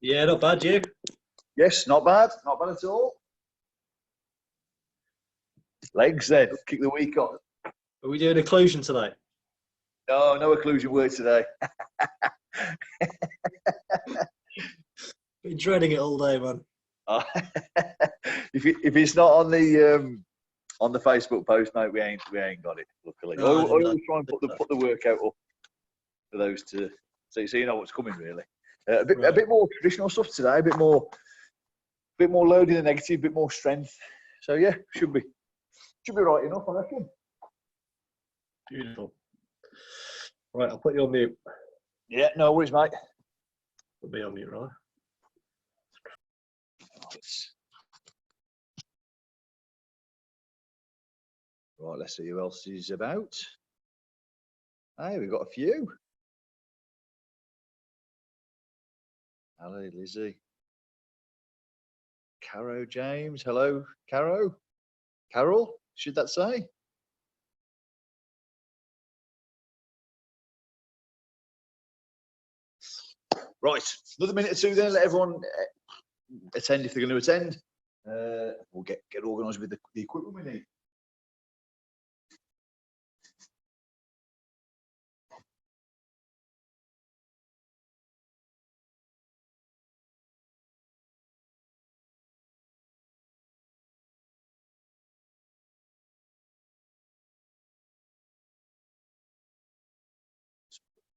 Yeah, not bad, you? Yes, not bad at all. Legs then, kick the week off. Are we doing occlusion tonight? No occlusion work today. Been dreading it all day, man. If it's not on the Facebook post, mate, we ain't got it. Luckily, I always try and put the workout up for those to so you know what's coming really. A bit more traditional stuff today, a bit more loading the negative, a bit more strength. So yeah, should be right enough, I reckon. Beautiful. Right, I'll put you on mute. Yeah, no worries, mate. Put me on mute, right? Right, let's see who else is about. Hey, we've got a few. Hello, Lizzie. Caro James. Hello, Caro. Carol, should that say? Right, another minute or two then. Let everyone attend if they're going to attend. We'll get organised with the equipment we need.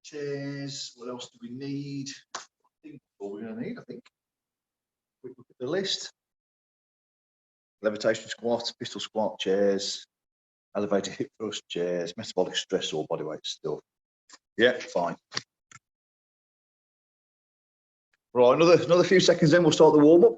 Chairs. What else do we need? I think all we're going to need. I think. Quick look at the list. Levitation squat, pistol squat, chairs, elevator hip thrust, chairs, metabolic stress or bodyweight stuff. Yeah, fine. Right, another few seconds then we'll start the warm up.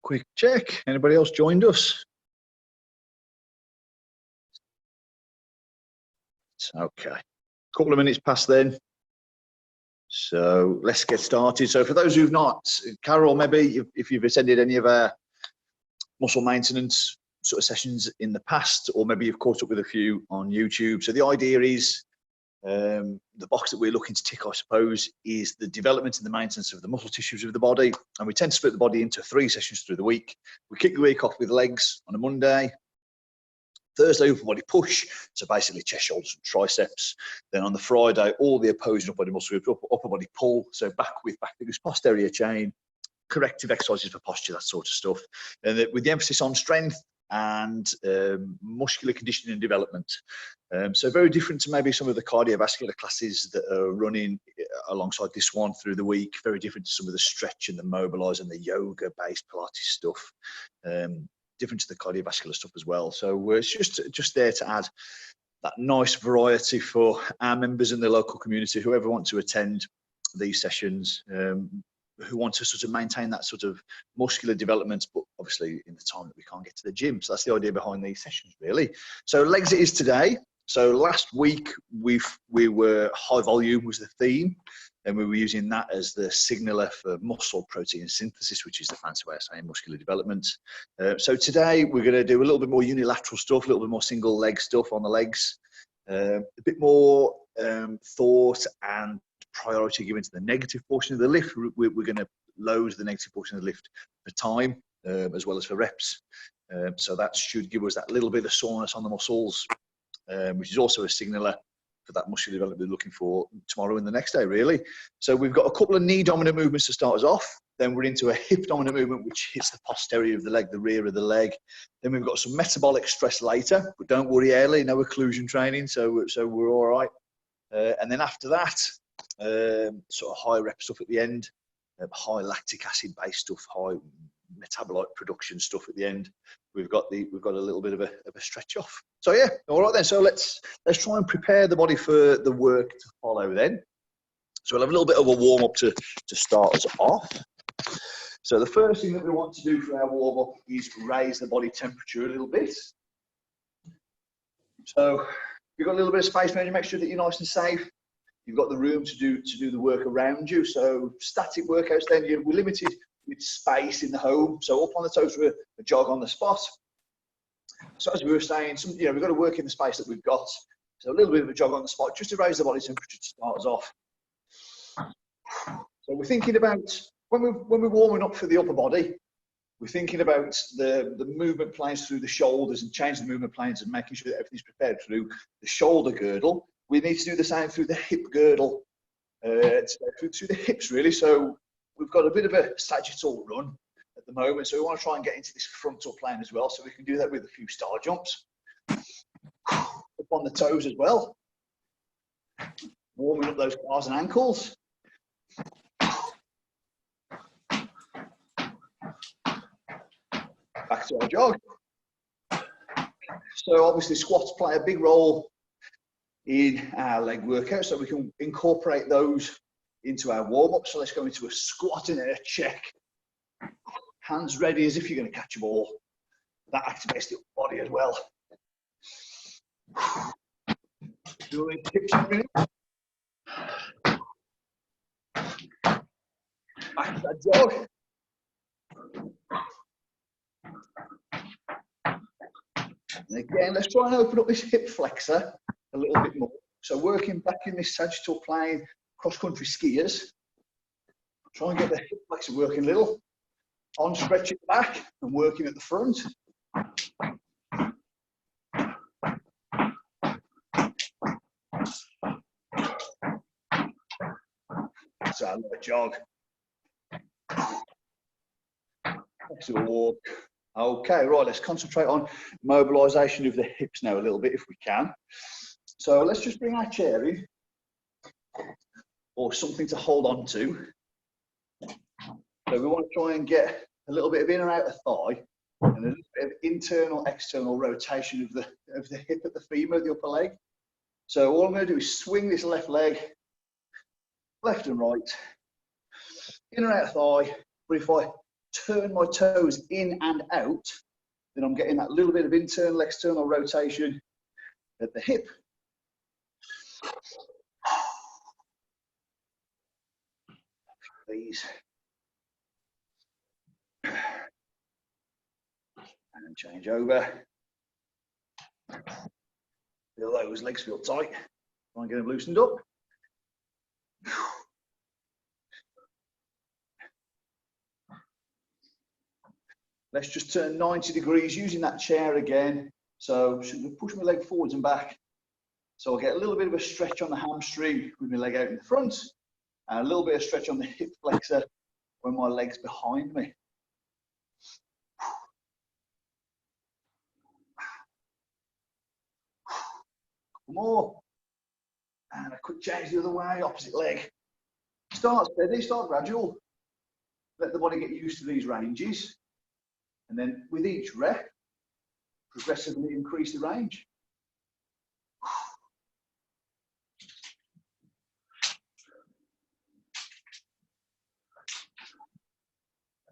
Quick check. Anybody else joined us? Okay. Couple of minutes past then. So let's get started. So for those who've not, Carol, maybe if you've attended any of our muscle maintenance sort of sessions in the past, or maybe you've caught up with a few on YouTube. So the idea is the box that we're looking to tick, I suppose, is the development and the maintenance of the muscle tissues of the body. And we tend to split the body into 3 sessions through the week. We kick the week off with legs on a Monday. Thursday, upper body push, so basically chest, shoulders, and triceps. Then on the Friday, all the opposing upper body muscle groups, upper body pull, so back figures, posterior chain, corrective exercises for posture, that sort of stuff. And with the emphasis on strength and muscular conditioning and development. So very different to maybe some of the cardiovascular classes that are running alongside this one through the week. Very different to some of the stretch and the mobilize and the yoga-based Pilates stuff. Different to the cardiovascular stuff as well. So it's just there to add that nice variety for our members in the local community, whoever want to attend these sessions, who want to sort of maintain that sort of muscular development, but obviously in the time that we can't get to the gym. So that's the idea behind these sessions, really. So legs it is today. So last week we were high volume was the theme, and we were using that as the signaler for muscle protein synthesis, which is the fancy way of saying muscular development. So today we're going to do a little bit more unilateral stuff, a little bit more single leg stuff on the legs, a bit more thought and priority given to the negative portion of the lift. We're going to load the negative portion of the lift for time as well as for reps. So that should give us that little bit of soreness on the muscles, which is also a signaler for that muscular development we're looking for tomorrow and the next day, really. So we've got a couple of knee dominant movements to start us off. Then we're into a hip dominant movement, which hits the posterior of the leg, the rear of the leg. Then we've got some metabolic stress later, but don't worry, early, no occlusion training, so we're all right. And then after that, sort of high rep stuff at the end, high lactic acid based stuff, high metabolite production stuff at the end. We've got a little bit of a stretch off. So yeah, all right then. So let's try and prepare the body for the work to follow then. So we'll have a little bit of a warm up to start us off. So the first thing that we want to do for our warm-up is raise the body temperature a little bit. So you've got a little bit of space now, you make sure that you're nice and safe. You've got the room to do the work around you. So static workouts, then we're limited with space in the home. So up on the toes for a jog on the spot. So as we were saying, we've got to work in the space that we've got. So a little bit of a jog on the spot, just to raise the body temperature to start us off. So we're thinking about, when we're warming up for the upper body, we're thinking about the movement planes through the shoulders and changing the movement planes and making sure that everything's prepared through the shoulder girdle. We need to do the same through the hip girdle, through the hips really. So we've got a bit of a sagittal run at the moment. So we want to try and get into this frontal plane as well. So we can do that with a few star jumps. Up on the toes as well. Warming up those calves and ankles. Back to our jog. So obviously squats play a big role in our leg workout, so we can incorporate those into our warm-up. So let's go into a squat and then a check. Hands ready as if you're going to catch a ball. That activates the upper body as well. Doing hips in a minute. Back to that jog. And again, let's try and open up this hip flexor a little bit more. So working back in this sagittal plane, cross-country skiers. Try and get the hip flexor working a little. On stretching back and working at the front. So a little jog. Let's do a walk. Okay, right, let's concentrate on mobilisation of the hips now a little bit if we can. So let's just bring our chair in, or something to hold on to. So we want to try and get a little bit of in and out of thigh, and a little bit of internal, external rotation of the hip at the femur, the upper leg. So all I'm going to do is swing this left leg, left and right, in and out of thigh. But if I turn my toes in and out, then I'm getting that little bit of internal, external rotation at the hip. Please. And change over. Feel those legs feel tight. Try and get them loosened up. Let's just turn 90 degrees using that chair again. So push my leg forwards and back. So I'll get a little bit of a stretch on the hamstring with my leg out in the front, and a little bit of stretch on the hip flexor when my leg's behind me. More. And a quick change the other way, opposite leg. Start steady, start gradual. Let the body get used to these ranges. And then with each rep, progressively increase the range.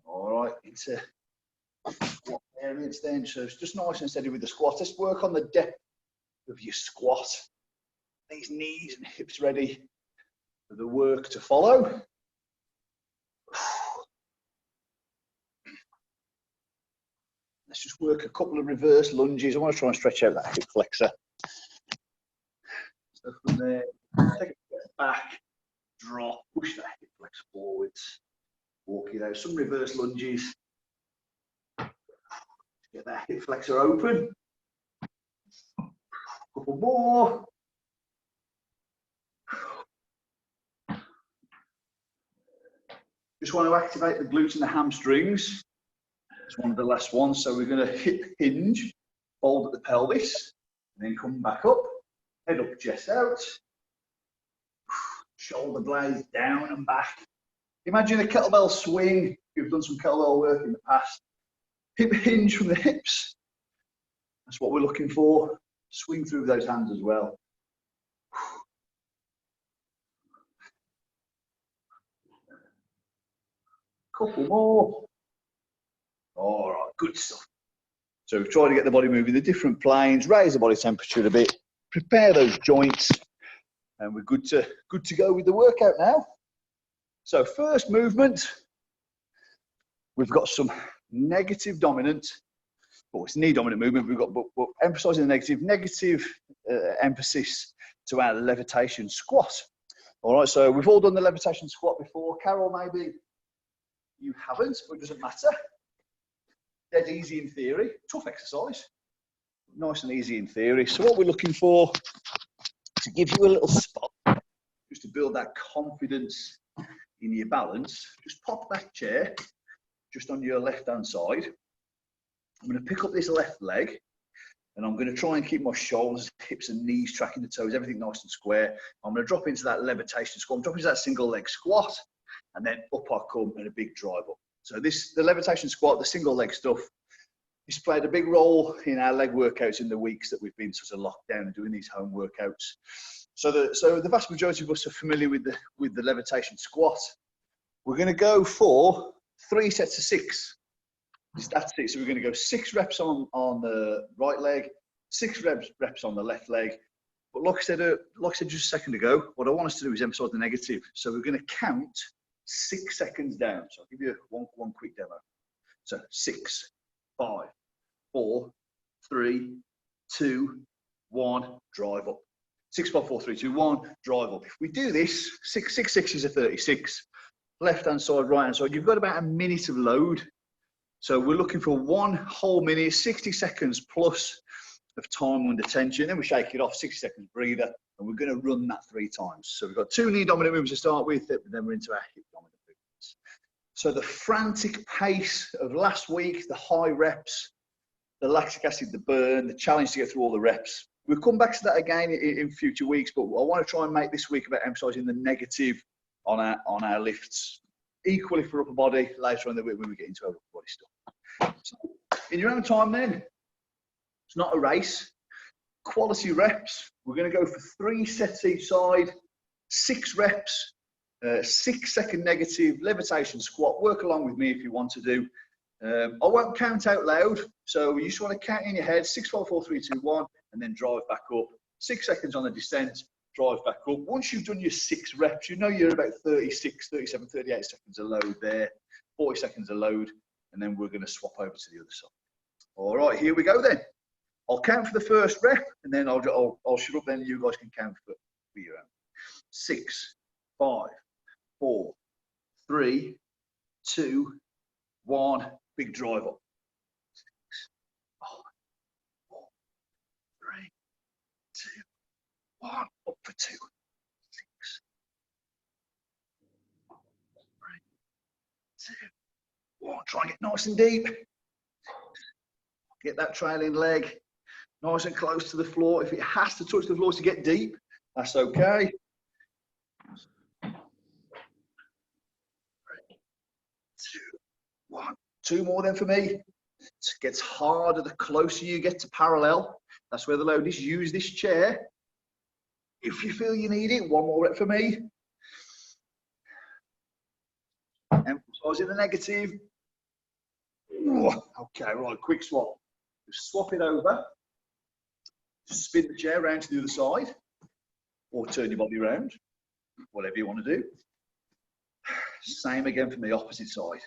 All right, into squat areas then. So it's just nice and steady with the squat. Let's work on the depth of your squat. These knees and hips ready for the work to follow. Let's just work a couple of reverse lunges. I want to try and stretch out that hip flexor. So from there, take a step back, drop, push that hip flexor forwards, walk it out. Some reverse lunges. Get that hip flexor open. Couple more. Just want to activate the glutes and the hamstrings. It's one of the last ones. So we're going to hip hinge, fold at the pelvis, and then come back up, head up, chest out, shoulder blades down and back. Imagine a kettlebell swing. If you've done some kettlebell work in the past, hip hinge from the hips. That's what we're looking for. Swing through those hands as well. Couple more. All right, good stuff. So we've tried to get the body moving the different planes, raise the body temperature a bit, prepare those joints, and we're good to go with the workout now. So first movement, we've got some negative dominant, well, it's knee dominant movement. We've got, but emphasising the negative emphasis to our levitation squat. All right, so we've all done the levitation squat before. Carol, maybe you haven't, but it doesn't matter. Dead easy in theory, tough exercise, nice and easy in theory. So what we're looking for, to give you a little spot, just to build that confidence in your balance, just pop that chair just on your left-hand side. I'm going to pick up this left leg, and I'm going to try and keep my shoulders, hips and knees tracking the toes, everything nice and square. I'm going to drop into that levitation squat. I'm dropping into that single leg squat, and then up I come and a big drive up. So the levitation squat, the single leg stuff, it's played a big role in our leg workouts in the weeks that we've been sort of locked down and doing these home workouts. So the vast majority of us are familiar with the levitation squat. We're going to go for 3 sets of 6. That's it. So we're going to go 6 reps on the right leg, 6 reps on the left leg. But like I said just a second ago, what I want us to do is emphasize the negative. So we're going to count 6 seconds down. So I'll give you one quick demo. So 6, 5, 4, 3, 2, 1, drive up. 6, 5, 4, 3, 2, 1, drive up. If we do this, 6 sixes are 36. Left hand side, right hand side, you've got about a minute of load. So we're looking for 1 whole minute, 60 seconds plus of time under tension. Then we shake it off, 60 seconds breather, and we're going to run that 3 times. So we've got 2 knee dominant movements to start with, then we're into our hip dominant movements. So the frantic pace of last week, the high reps, the lactic acid, the burn, the challenge to get through all the reps. We'll come back to that again in future weeks, but I want to try and make this week about emphasising the negative on our lifts. Equally for upper body later on in the week when we get into our upper body stuff. So in your own time then, it's not a race. Quality reps. We're going to go for 3 sets each side, 6 reps, 6 second negative levitation squat. Work along with me if you want to do. I won't count out loud, so you just want to count in your head 6, 5, 4, 3, 2, 1, and then drive back up. 6 seconds on the descent, drive back up. Once you've done your 6 reps, you know you're about 36, 37, 38 seconds of load there, 40 seconds of load, and then we're going to swap over to the other side. All right, here we go then. I'll count for the first rep, and then I'll shut up. Then you guys can count for your own. 6, 5, 4, 3, 2, 1. Big drive up. 6, 5, 4, 3, 2, 1. Up for 2. 6, 3, 2, 1. Try and get nice and deep. Get that trailing leg nice and close to the floor. If it has to touch the floor to get deep, that's okay. 3, 2, 1. 2 more then for me. It gets harder the closer you get to parallel. That's where the load is. Use this chair if you feel you need it. 1 more rep for me. Emphasising the negative. Okay, right, quick swap. Just swap it over. Just spin the chair around to the other side, or turn your body around, whatever you want to do. Same again from the opposite side.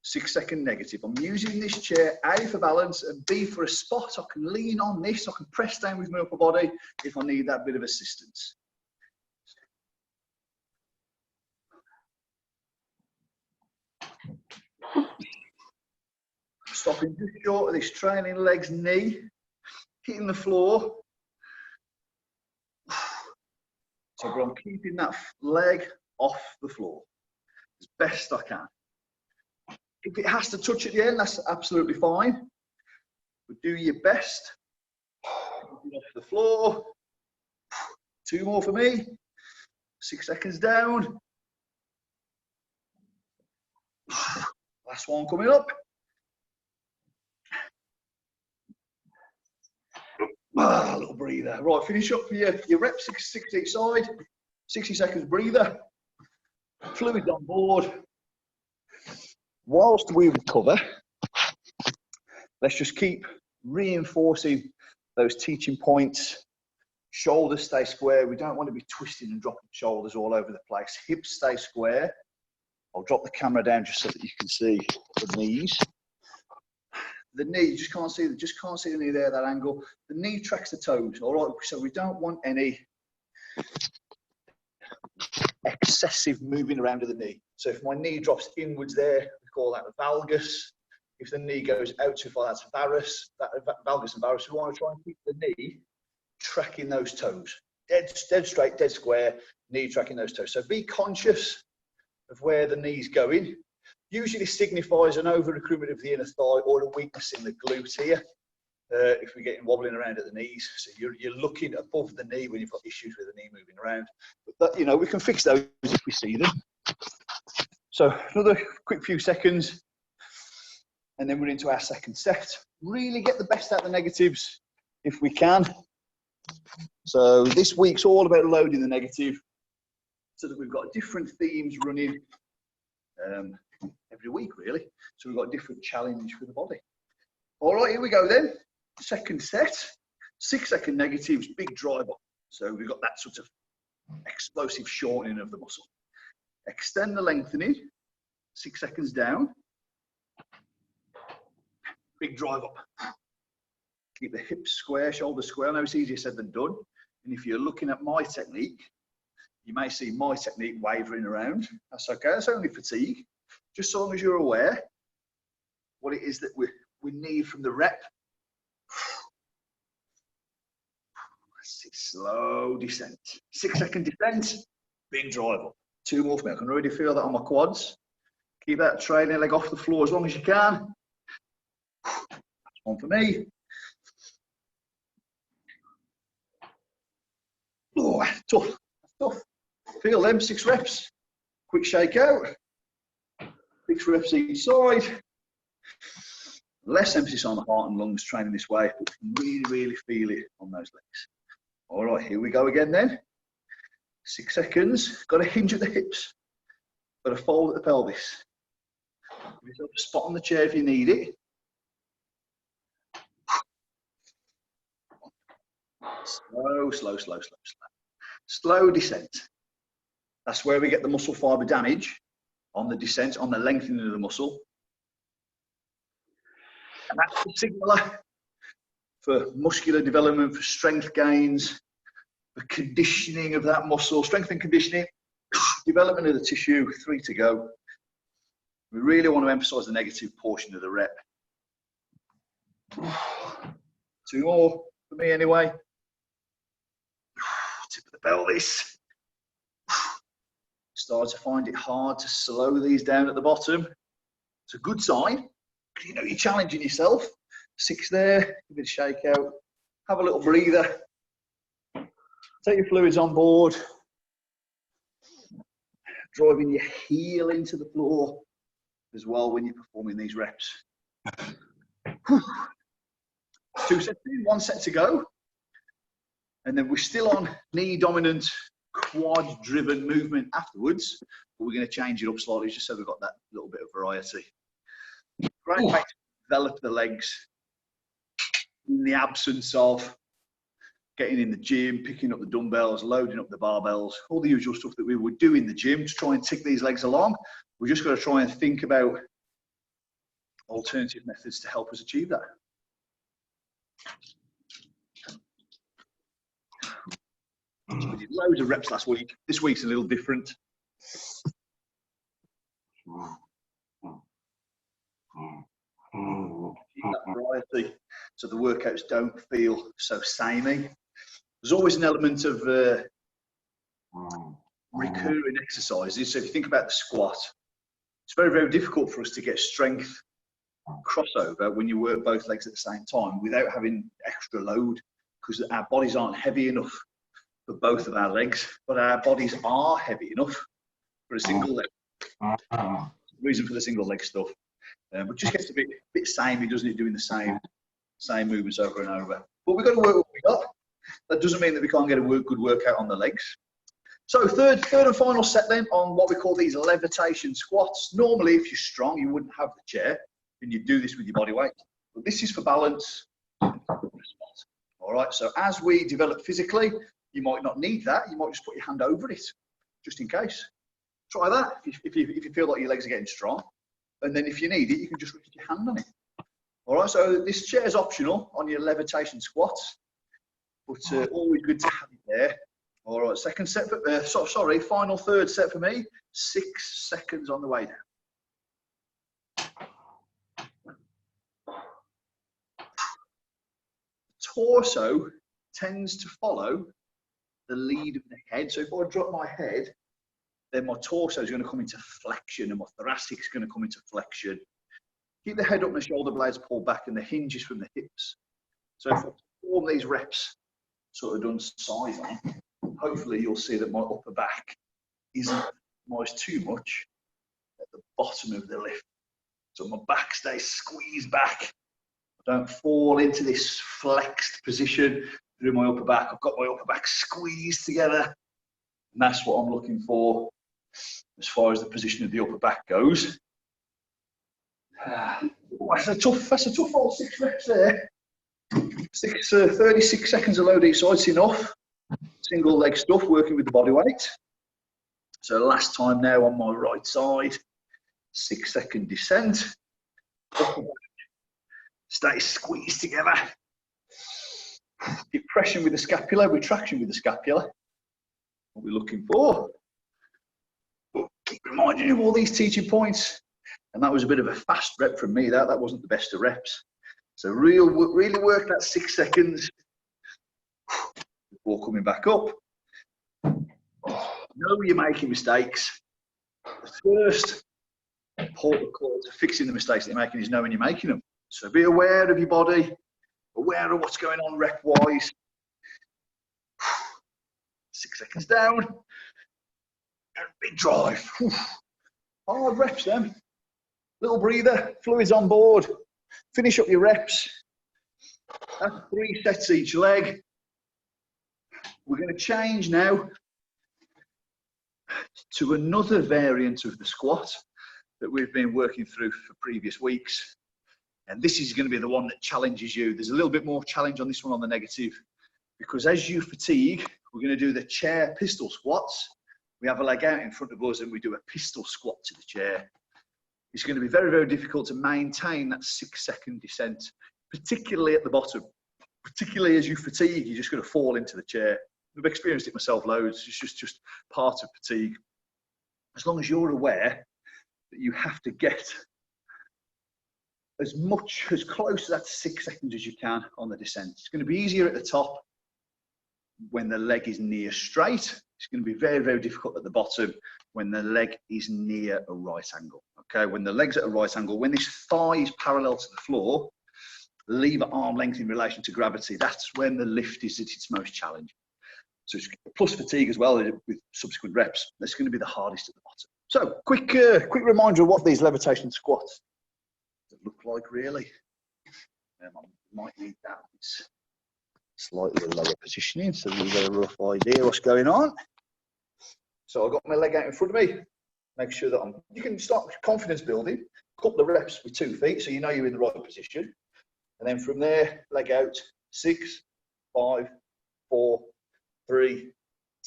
6 second negative. I'm using this chair A for balance and B for a spot. I can lean on this. I can press down with my upper body if I need that bit of assistance. Stopping just short of this trailing leg's knee, hitting the floor. So I'm keeping that leg off the floor as best I can. If it has to touch at the end, that's absolutely fine. But do your best. Off the floor. 2 more for me. 6 seconds down. Last one coming up. A little breather. Right, finish up for your reps, 6 each side. 60 seconds breather. Fluid on board. Whilst we recover, Let's just keep reinforcing those teaching points. Shoulders stay square. We don't want to be twisting and dropping shoulders all over the place. Hips stay square. I'll drop the camera down just so that you can see the knees. The knee, you just can't see the knee there, that angle. The knee tracks the toes, all right? So we don't want any excessive moving around of the knee. So if my knee drops inwards there, we call that a valgus. If the knee goes out too far, that's varus. Valgus and varus. We want to try and keep the knee tracking those toes. Dead straight, dead square, knee tracking those toes. So be conscious of where the knee's going. Usually signifies an over-recruitment of the inner thigh or a weakness in the glute here. If we're getting wobbling around at the knees. So you're looking above the knee when you've got issues with the knee moving around. But that, you know, we can fix those if we see them. So another quick few seconds. And then we're into our second set. Really get the best out of the negatives if we can. So this week's all about loading the negative so that we've got different themes running every week, really. So we've got a different challenge for the body. All right, here we go then. Second set, 6 second negatives, big drive up. So we've got that sort of explosive shortening of the muscle. Extend the lengthening, 6 seconds down. Big drive up. Keep the hips square, shoulders square. I know it's easier said than done. And if you're looking at my technique, you may see my technique wavering around. That's okay, that's only fatigue. Just so long as you're aware what it is that we need from the rep. Slow descent. 6 second descent, big drive up. 2 more for me. I can already feel that on my quads. Keep that trailing leg off the floor as long as you can. That's one for me. Oh, tough, tough. Feel them, 6 reps. Quick shake out. 6 reps each side. Less emphasis on the heart and lungs training this way, but really, really feel it on those legs. All right, here we go again then. 6 seconds. Got to hinge at the hips. Got to fold at the pelvis. Give yourself a spot on the chair if you need it. Slow, slow, slow, slow, slow. Slow descent. That's where we get the muscle fiber damage on the descent, on the lengthening of the muscle. And that's the signaler for muscular development, for strength gains, for conditioning of that muscle, strength and conditioning, development of the tissue, 3 to go. We really want to emphasize the negative portion of the rep. 2 more for me anyway. Tip of the pelvis. Start to find it hard to slow these down at the bottom. It's a good sign. You know, you're challenging yourself. 6 there, give it a shake out. Have a little breather. Take your fluids on board. Driving your heel into the floor as well when you're performing these reps. 2 sets in, 1 set to go. And then we're still on knee dominant, quad driven movement afterwards, but we're going to change it up slightly just so we've got that little bit of variety. Great way to develop the legs in the absence of getting in the gym, picking up the dumbbells, loading up the barbells, all the usual stuff that we would do in the gym to try and tick these legs along. We're just got to try and think about alternative methods to help us achieve that. So we did loads of reps last week. This week's a little different. Keep that variety so the workouts don't feel so samey. There's always an element of recurring exercises. So if you think about the squat, it's very, very difficult for us to get strength crossover when you work both legs at the same time without having extra load, because our bodies aren't heavy enough for both of our legs, but our bodies are heavy enough for a single leg. Reason for the single leg stuff. But just gets a bit samey, doesn't it, doing the same movements over and over. But we've got to work what we got. That doesn't mean that we can't get a good workout on the legs. So third and final set then on what we call these levitation squats. Normally, if you're strong, you wouldn't have the chair and you'd do this with your body weight. But this is for balance. All right, so as we develop physically, you might not need that. You might just put your hand over it, just in case. Try that if you feel like your legs are getting strong. And then if you need it, you can just rest your hand on it. All right, so this chair is optional on your levitation squats, but always good to have it there. All right, second set, final third set for me, 6 seconds on the way down. Torso tends to follow the lead of the head. So if I drop my head, then my torso is going to come into flexion and my thoracic is going to come into flexion. Keep the head up and the shoulder blades pulled back and the hinges from the hips. So if I perform these reps sort of done side on, hopefully you'll see that my upper back isn't almost too much at the bottom of the lift. So my back stays squeezed back. I don't fall into this flexed position through my upper back. I've got my upper back squeezed together. And that's what I'm looking for as far as the position of the upper back goes. That's a tough old 6 reps there. 36 seconds of load each side's enough. Single leg stuff, working with the body weight. So last time now on my right side, 6-second descent. Stay squeezed together. Depression with the scapula, retraction with the scapula. What we're looking for. But keep reminding you of all these teaching points. And that was a bit of a fast rep from me. That wasn't the best of reps. So really work that 6 seconds before coming back up. Know you're making mistakes. The first port of call to fixing the mistakes that you're making is knowing you're making them. So be aware of your body, aware of what's going on rep-wise. 6 seconds down. And big drive. Hard reps then. Little breather, fluids on board. Finish up your reps. That's 3 sets each leg. We're going to change now to another variant of the squat that we've been working through for previous weeks. And this is going to be the one that challenges you. There's a little bit more challenge on this one on the negative, because as you fatigue, we're going to do the chair pistol squats. We have a leg out in front of us and we do a pistol squat to the chair. It's going to be very, very difficult to maintain that 6-second descent, particularly at the bottom. Particularly as you fatigue, you're just going to fall into the chair. I've experienced it myself loads. It's just part of fatigue. As long as you're aware that you have to get as close to that 6 seconds as you can on the descent. It's going to be easier at the top when the leg is near straight. It's going to be very, very difficult at the bottom when the leg is near a right angle. Okay, when the leg's at a right angle, when this thigh is parallel to the floor, leave at arm length in relation to gravity, that's when the lift is at its most challenging. So it's plus fatigue as well with subsequent reps. That's going to be the hardest at the bottom. So quick reminder of what these levitation squats look like really. I might need that. It's slightly lower positioning so you get a rough idea what's going on. So I've got my leg out in front of me. Make sure that you can start confidence building. Couple of reps with 2 feet so you know you're in the right position. And then from there, leg out, 6, 5, 4, 3,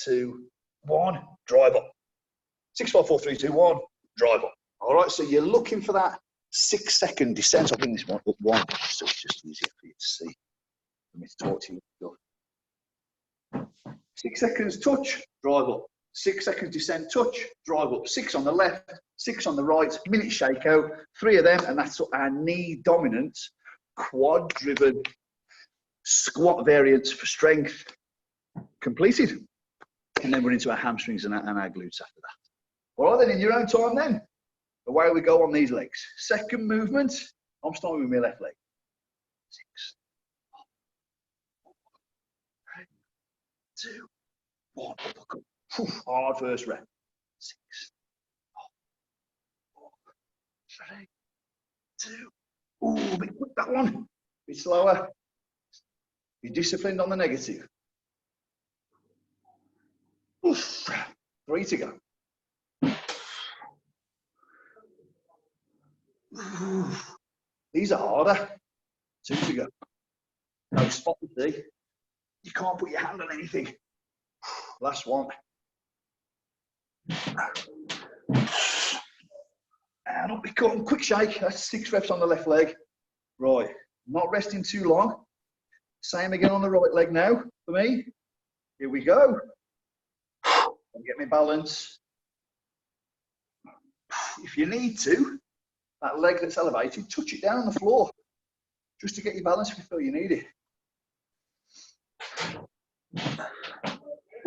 2, 1, drive up. 6, 5, 4, 3, 2, 1, drive up. All right, so you're looking for that 6-second descent. I'll bring this one up 1, so it's just easier for you to see. Let me talk to you. 6 seconds touch, drive up. 6 seconds descent touch, drive up. 6 on the left, 6 on the right, minute shake out. 3 of them, and that's our knee dominant, quad driven squat variants for strength completed. And then we're into our hamstrings and our glutes after that. All right, then in your own time then, away we go on these legs. Second movement, I'm starting with my left leg. 6, 2, 1, uppercut. Hard first rep. 6, 4, 3, 2. Ooh, bit quick that one. Bit slower. Be disciplined on the negative. Oof. 3 to go. Oof. These are harder. 2 to go. No spot to see. You can't put your hand on anything. Last one. And up we come. Quick shake. That's 6 reps on the left leg. Right. Not resting too long. Same again on the right leg now for me. Here we go. And get my balance. If you need to, that leg that's elevated, touch it down on the floor just to get your balance if you feel you need it.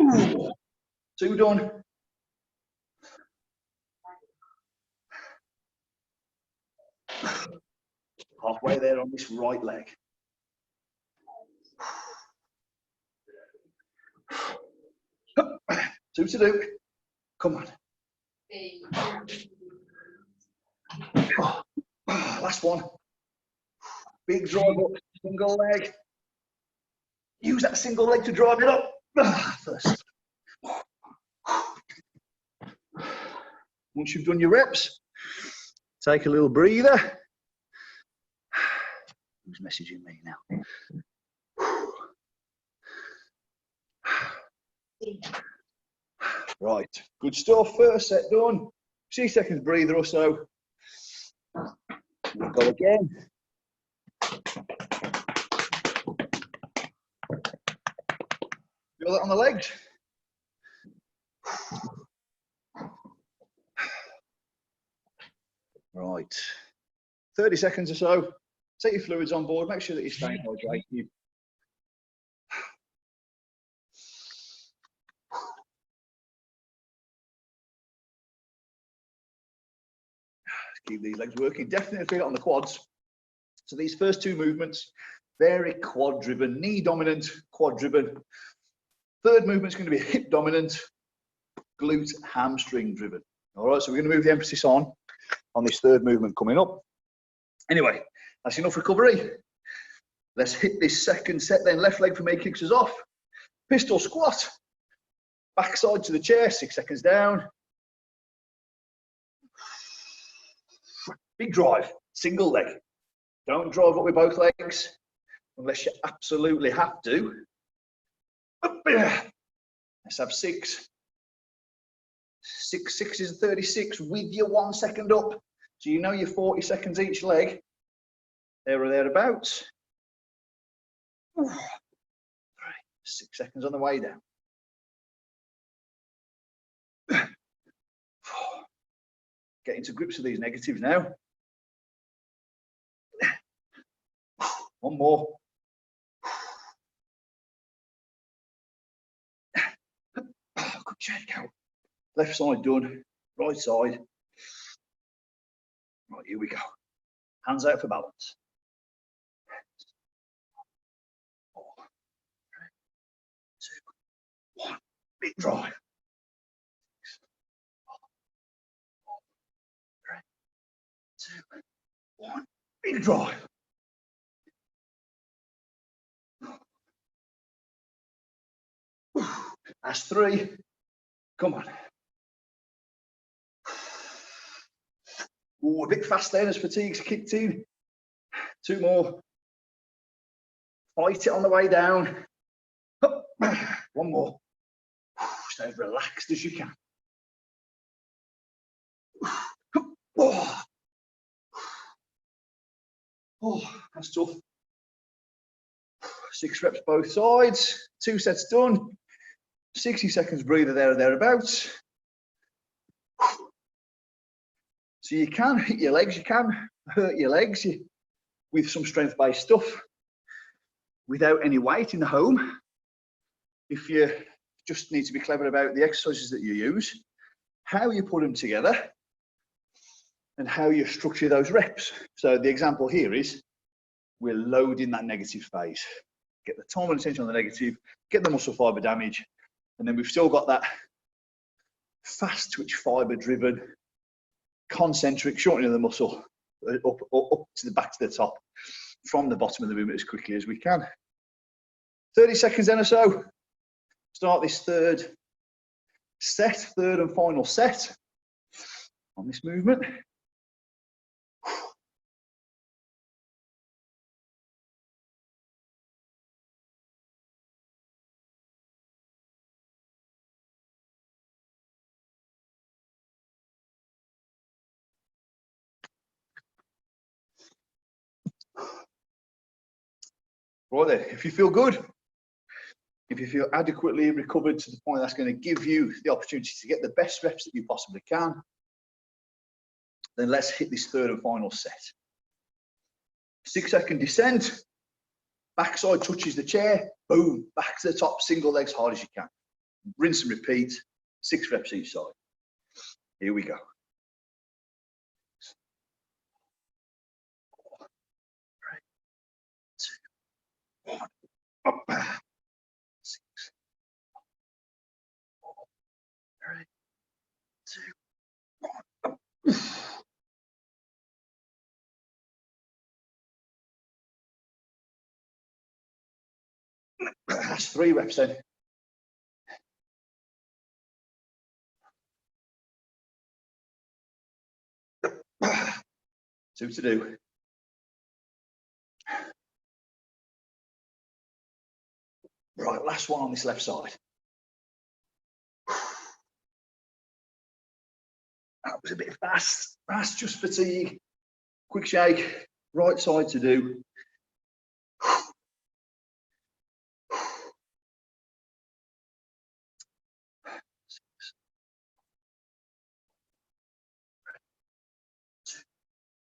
Ooh. 2 done. Halfway there on this right leg. 2 to do. Come on. Last one. Big drive up, single leg. Use that single leg to drive it up. First. Once you've done your reps, take a little breather. Who's messaging me now? Right, good stuff. First set done. 6 seconds breather or so. We'll go again. Feel that on the legs. Right, 30 seconds or so. Take your fluids on board. Make sure that you're staying hydrated. Keep these legs working. Definitely feel it on the quads. So these first 2 movements, very quad driven, knee dominant, quad driven. Third movement's going to be hip dominant, glute hamstring driven. All right, so we're going to move the emphasis on this third movement coming up. Anyway, that's enough recovery. Let's hit this second set then. Left leg for me kicks us off. Pistol squat. Backside to the chair, 6 seconds down. Big drive, single leg. Don't drive up with both legs unless you absolutely have to. Let's have 6. 6 6 is 36 with your 1 second up. So you know you're 40 seconds each leg. There or thereabouts. 6 seconds on the way down. 4. Getting to grips with these negatives now. 1 more. Good check out. Left side done. Right side. Right, here we go. Hands out for balance. 4, 3, 2, 1. Big drive. 6, 4, 3, 2, 1. Big drive. That's 3. Come on. Ooh, a bit fast then as fatigue's kicked in. 2 more. Fight it on the way down. 1 more. Stay as relaxed as you can. Oh, that's tough. 6 reps both sides. 2 sets done. 60 seconds breather there or thereabouts. So you can hit your legs, you can hurt your legs with some strength-based stuff without any weight in the home. If you just need to be clever about the exercises that you use, how you put them together, and how you structure those reps. So the example here is we're loading that negative phase. Get the time and attention on the negative, get the muscle fiber damage, and then we've still got that fast twitch fiber driven concentric shortening of the muscle up to the back to the top from the bottom of the movement as quickly as we can. 30 seconds then or so. Start this third and final set on this movement. Right then, if you feel good, if you feel adequately recovered to the point that's going to give you the opportunity to get the best reps that you possibly can, then let's hit this third and final set. 6-second descent, backside touches the chair, boom, back to the top, single legs hard as you can. Rinse and repeat, 6 reps each side. Here we go. 3, 2, 1, up. 6, 4, 3, 2, 1, up. That's 3 reps then. 2 to do. Right, last one on this left side. That was a bit fast. That's just fatigue. Quick shake. Right side to do.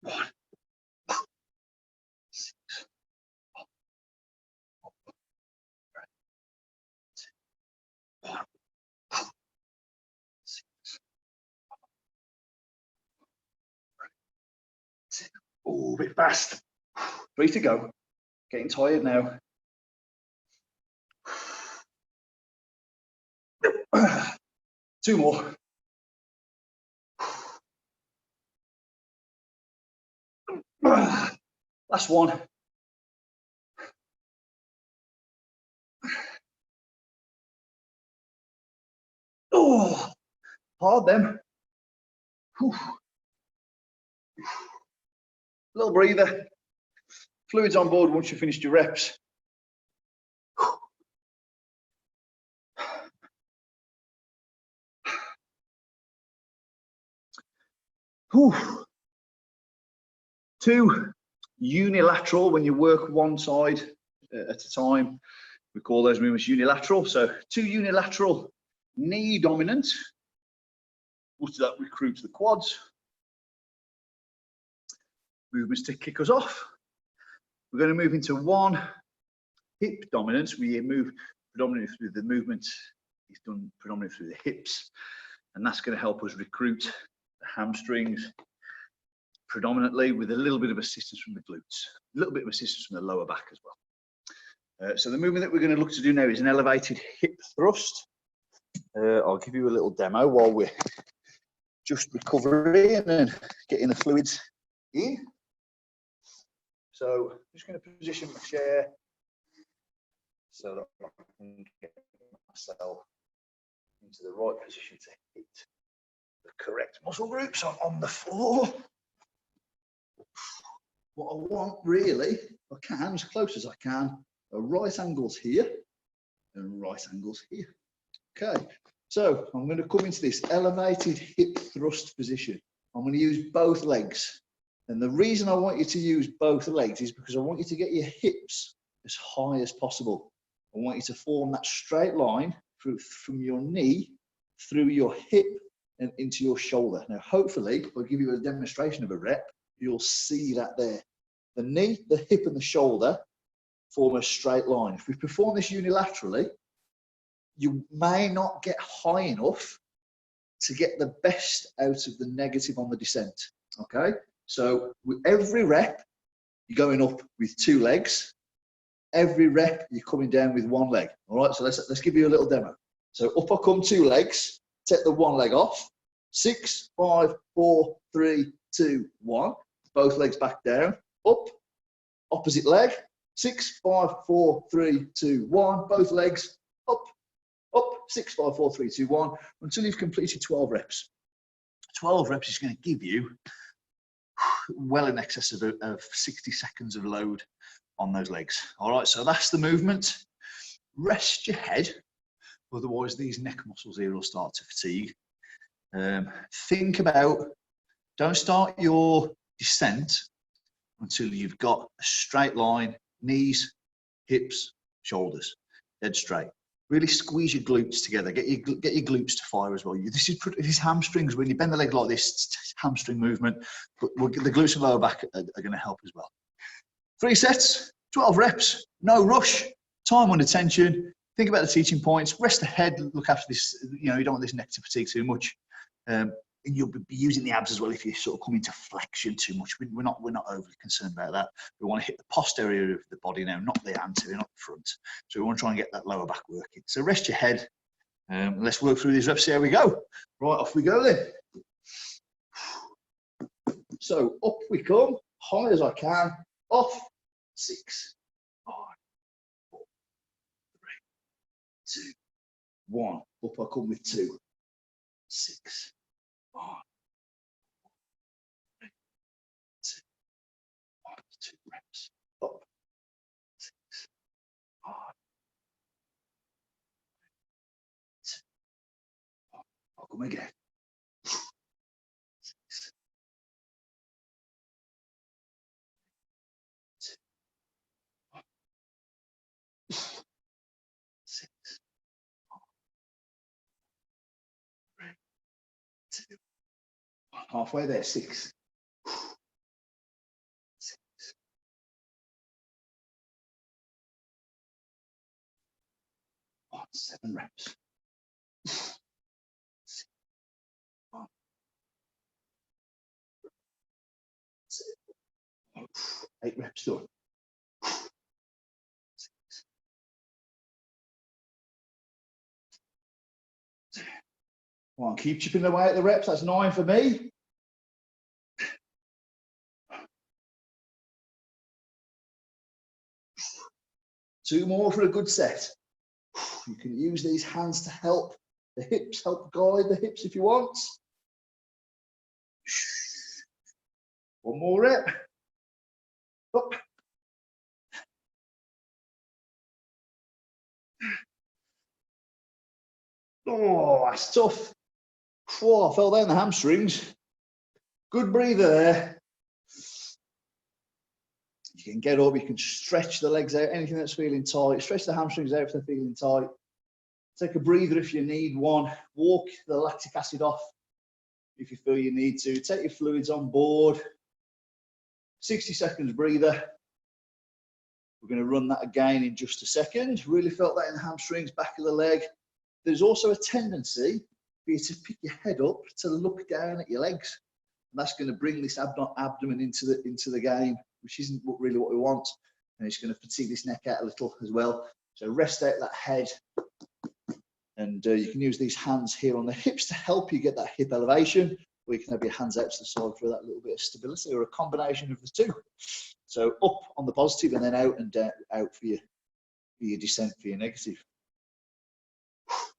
One. 6. 1. 6. Oh, a bit fast. 3 to go. Getting tired now. 2 more. Last one. Oh, hard then. Little breather. Fluids on board once you've finished your reps. Whew. 2 unilateral, when you work one side at a time, we call those movements unilateral. So 2 unilateral knee dominant. We'll do that recruit the quads. Movements to kick us off. We're going to move into 1 hip dominance. We move predominantly through the movement. It's done predominantly through the hips, and that's going to help us recruit the hamstrings predominantly, with a little bit of assistance from the glutes, a little bit of assistance from the lower back as well. So the movement that we're going to look to do now is an elevated hip thrust. I'll give you a little demo while we're just recovering and getting the fluids in. So I'm just going to position my chair so that I can get myself into the right position to hit the correct muscle groups on the floor. What I want really, if I can, as close as I can, are right angles here and right angles here. Okay, so I'm going to come into this elevated hip thrust position. I'm going to use both legs. And the reason I want you to use both legs is because I want you to get your hips as high as possible. I want you to form that straight line from your knee through your hip and into your shoulder. Now, hopefully, if I give you a demonstration of a rep, you'll see that there. The knee, the hip, and the shoulder form a straight line. If we perform this unilaterally, you may not get high enough to get the best out of the negative on the descent. Okay, so with every rep, you're going up with 2 legs. Every rep, you're coming down with 1 leg. All right, so let's give you a little demo. So up I come 2 legs, take the 1 leg off. 6, 5, 4, 3, 2, 1. Both legs back down, up, opposite leg, 6, 5, 4, 3, 2, 1. Both legs, up, up, 6, 5, 4, 3, 2, 1, until you've completed 12 reps. 12 reps is going to give you well in excess of 60 seconds of load on those legs. All right, so that's the movement. Rest your head, otherwise these neck muscles here will start to fatigue. Think about, don't start your descent until you've got a straight line, knees hips, shoulders, dead straight. Really squeeze your glutes together. Get your glutes to fire as well. This hamstrings, when you bend the leg like this, it's hamstring movement, but the glutes and lower back are going to help as well. 3 sets, 12 reps, no rush, time under tension. Think about the teaching points, rest the head, look after this, you don't want this neck to fatigue too much. And you'll be using the abs as well if you sort of come into flexion too much. We're not overly concerned about that. We want to hit the posterior of the body now, not the anterior, not the front. So we want to try and get that lower back working. So rest your head. Let's work through these reps. See how we go. Right, off we go then. So up we come, high as I can. Off. 6, 5, 4, 3, 2, 1. Up I come with 2. 6, 5, 3, 2, 1. 2 reps. Up. 6, 5, 2, 1. I'll come again. 6, 2, 1. 6, 5, 3, 2, 1. Halfway there. 6. 6. 1. 7 reps. 6, 1. 8 reps done. 6. 1. Keep chipping away at the reps. That's 9 for me. 2 more for a good set. You can use these hands to help the hips, help guide the hips if you want. 1 more rep. Up. Oh, that's tough. Oh, I fell down the hamstrings. Good breather there. You can get up, you can stretch the legs out, anything that's feeling tight. Stretch the hamstrings out if they're feeling tight. Take a breather if you need one. Walk the lactic acid off if you feel you need to. Take your fluids on board. 60 seconds breather. We're going to run that again in just a second. Really felt that in the hamstrings, back of the leg. There's also a tendency for you to pick your head up to look down at your legs. And that's going to bring this abdomen into the game, which isn't really what we want. And it's going to fatigue this neck out a little as well. So rest out that head. And you can use these hands here on the hips to help you get that hip elevation, or you can have your hands out to the side for that little bit of stability, or a combination of the two. So up on the positive and then out and down, out for your descent, for your negative.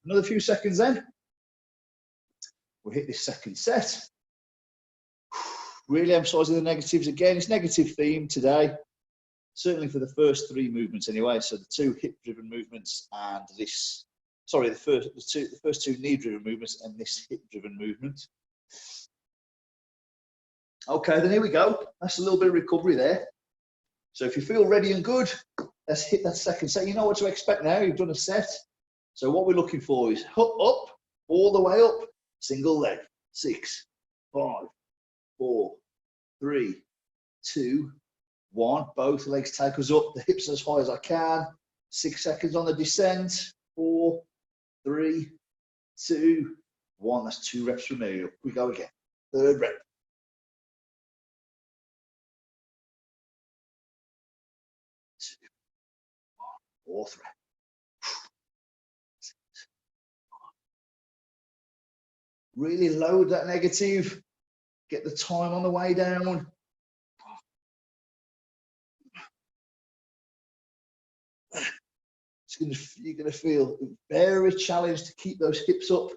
Another few seconds then. We'll hit this second set. Really emphasising the negatives again. It's negative theme today, certainly for the first 3 movements anyway. So the 2 hip-driven movements and this. Sorry, the first two knee-driven movements and this hip-driven movement. Okay, then here we go. That's a little bit of recovery there. So if you feel ready and good, let's hit that second set. You know what to expect now. You've done a set. So what we're looking for is up, all the way up, single leg. 6, 5, 4, 3, 2, 1. Both legs take us up. The hips as high as I can. 6 seconds on the descent. 4, 3, 2, 1. That's 2 reps from me. Up we go again. 3rd rep. 2, 1. 4th rep. 6, 5. Really load that negative. Get the time on the way down. You're going to feel very challenged to keep those hips up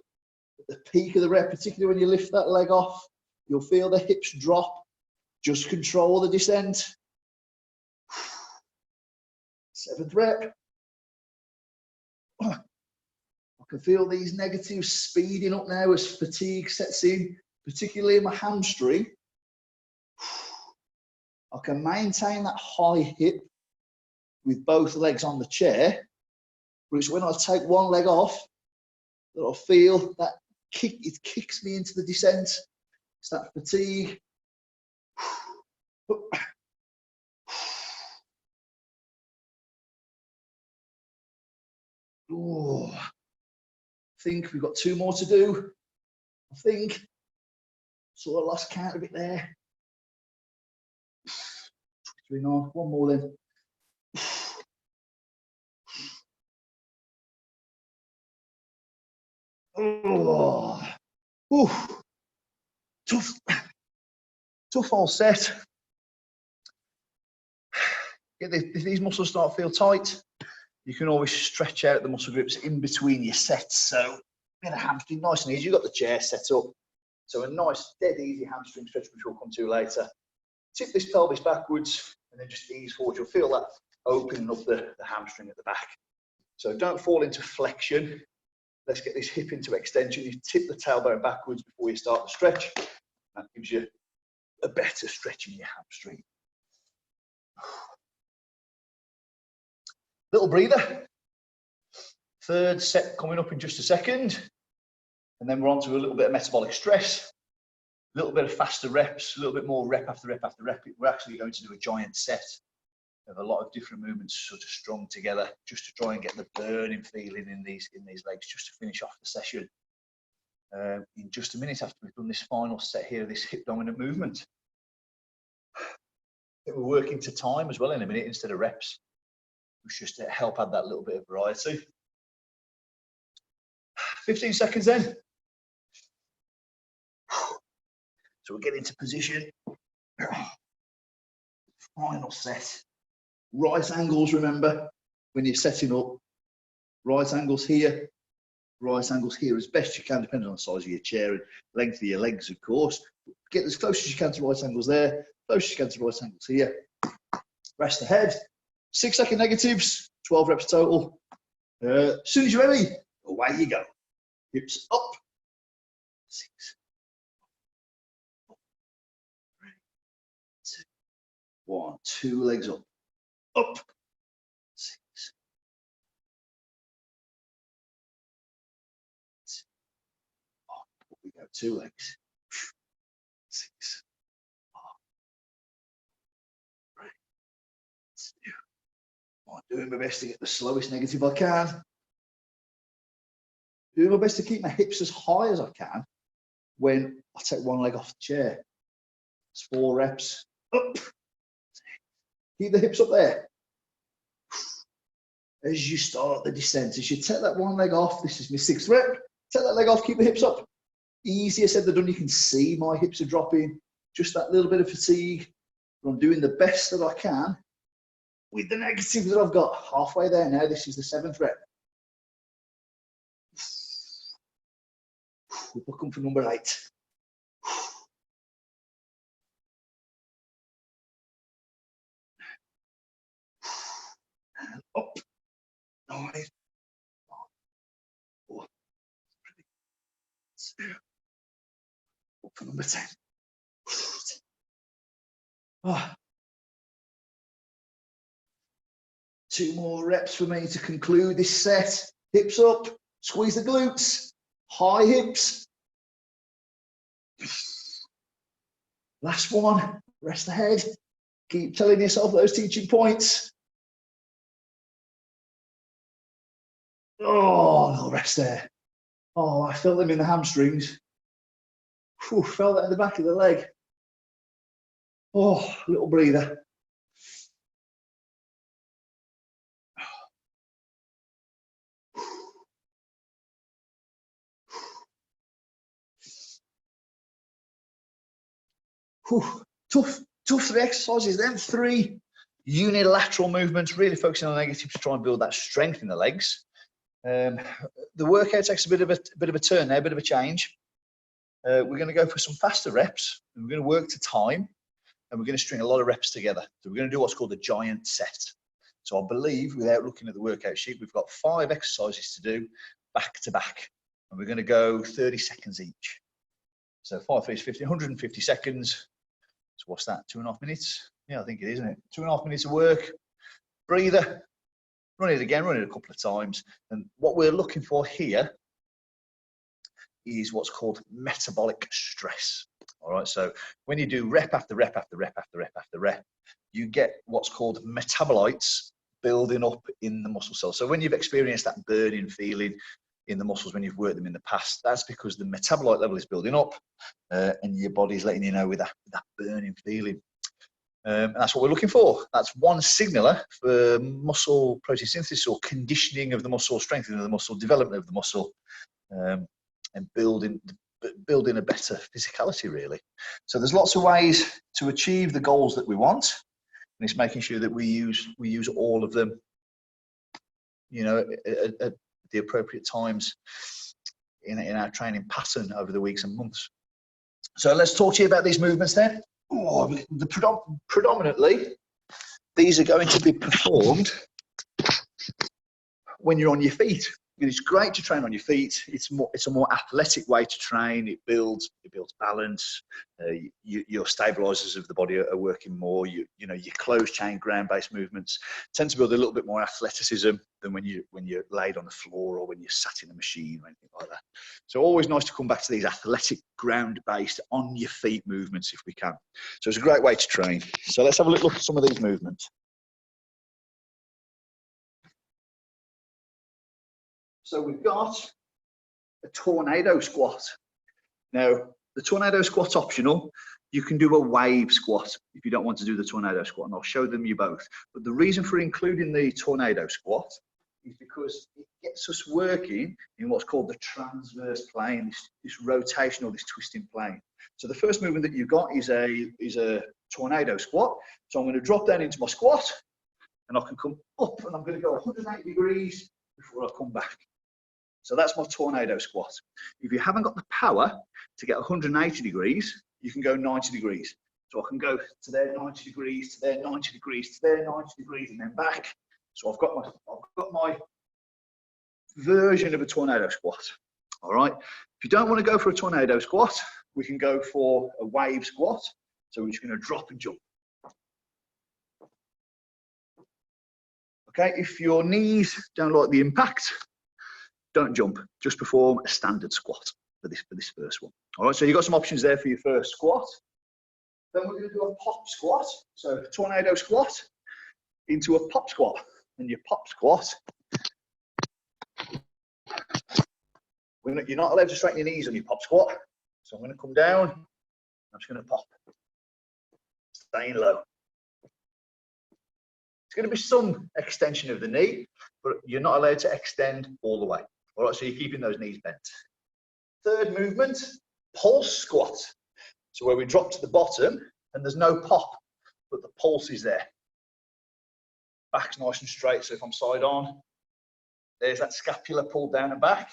at the peak of the rep, particularly when you lift that leg off. You'll feel the hips drop. Just control the descent. 7th rep. I can feel these negatives speeding up now as fatigue sets in, particularly in my hamstring. I can maintain that high hip with both legs on the chair, but it's when I take one leg off that I feel that kick, it kicks me into the descent. It's that fatigue. Oh, I think we've got 2 more to do. I think. Sort of lost count a bit there. 1 more then. Oh, ooh, tough whole set. If these muscles start to feel tight, you can always stretch out the muscle groups in between your sets. So get a hamstring nice and easy. You've got the chair set up. So a nice, dead, easy hamstring stretch, which we'll come to later. Tip this pelvis backwards and then just ease forward. You'll feel that opening up the hamstring at the back. So don't fall into flexion. Let's get this hip into extension. You tip the tailbone backwards before you start the stretch. That gives you a better stretch in your hamstring. Little breather. 3rd set coming up in just a second. And then we're on to a little bit of metabolic stress. A little bit of faster reps, a little bit more rep after rep after rep. We're actually going to do a giant set of a lot of different movements sort of strung together just to try and get the burning feeling in these legs just to finish off the session. In just a minute after we've done this final set here, this hip dominant movement. We're working to time as well in a minute instead of reps, which just to help add that little bit of variety. 15 seconds then. So we're getting to position. Final set. Right angles, remember, when you're setting up. Right angles here. Right angles here as best you can, depending on the size of your chair and length of your legs, of course. Get as close as you can to right angles there. Close as you can to right angles here. Rest the head. 6-second negatives. 12 reps total. As soon as you're ready, away you go. Hips up. 6. 1, 2 legs up, up, 6, 1, we go, 2 legs, 6, 3, 2, 1, doing my best to get the slowest negative I can, doing my best to keep my hips as high as I can when I take one leg off the chair. It's 4 reps, up. Keep the hips up there. As you start the descent, as you take that one leg off, this is my 6th rep, take that leg off, keep the hips up. Easier said than done. You can see my hips are dropping, just that little bit of fatigue. But I'm doing the best that I can with the negatives that I've got. Halfway there now, this is the 7th rep. We're looking for number 8. And up. 9, 4, 3, 2. Up for number 10. Oh. 2 more reps for me to conclude this set. Hips up, squeeze the glutes, high hips. Last one, rest the head. Keep telling yourself those teaching points. Oh, no rest there. Oh, I felt them in the hamstrings. Whew, felt that in the back of the leg. Oh, little breather. Whew, tough 3 exercises, then 3 unilateral movements, really focusing on negatives to try and build that strength in the legs. The workout takes a bit of a turn now, a bit of a change. We're going to go for some faster reps, and we're going to work to time, and we're going to string a lot of reps together. So we're going to do what's called a giant set. So I believe, without looking at the workout sheet, we've got 5 exercises to do back to back, and we're going to go 30 seconds each. So 5, 3, 50, 150 seconds. So what's that? 2.5 minutes? Yeah, I think it is, isn't it? 2.5 minutes of work. breather, run it again, run it a couple of times. And what we're looking for here is what's called metabolic stress. All right, so when you do rep after rep after rep after rep after rep, you get what's called metabolites building up in the muscle cells. So when you've experienced that burning feeling in the muscles when you've worked them in the past, that's because the metabolite level is building up and your body's letting you know with that burning feeling. And that's what we're looking for. That's one signaler for muscle protein synthesis or conditioning of the muscle, strengthening of the muscle, development of the muscle, and building a better physicality, really. So there's lots of ways to achieve the goals that we want, and it's making sure that we use all of them, you know, at the appropriate times in our training pattern over the weeks and months. So let's talk to you about these movements then. Predominantly, these are going to be performed when you're on your feet. It's great to train on your feet. It's a more athletic way to train. It builds balance. Your stabilizers of the body are working more. You know, your closed chain ground-based movements tend to build a little bit more athleticism than when you're laid on the floor or when you're sat in a machine or anything like that. So always nice to come back to these athletic ground-based on your feet movements if we can. So it's a great way to train. So let's have a look at some of these movements. So we've got a tornado squat. Now, the tornado squat's optional. You can do a wave squat if you don't want to do the tornado squat, and I'll show them you both. But the reason for including the tornado squat is because it gets us working in what's called the transverse plane, this rotational, this twisting plane. So the first movement that you've got is a tornado squat. So I'm going to drop down into my squat, and I can come up, and I'm going to go 180 degrees before I come back. So that's my tornado squat. If you haven't got the power to get 180 degrees, you can go 90 degrees. So I can go to there 90 degrees, to there 90 degrees, to there 90 degrees, and then back. So I've got my version of a tornado squat. All right. If you don't want to go for a tornado squat, we can go for a wave squat. So we're just going to drop and jump. Okay. If your knees don't like the impact, don't jump, just perform a standard squat for this first one. All right, so you've got some options there for your first squat. Then we're going to do a pop squat. So tornado squat into a pop squat. And your pop squat, you're not allowed to straighten your knees on your pop squat. So I'm going to come down, I'm just going to pop, staying low. It's going to be some extension of the knee, but you're not allowed to extend all the way. All right, so you're keeping those knees bent. Third movement, pulse squat. So where we drop to the bottom and there's no pop, but the pulse is there. Back's nice and straight, so if I'm side on, there's that scapula pulled down and back.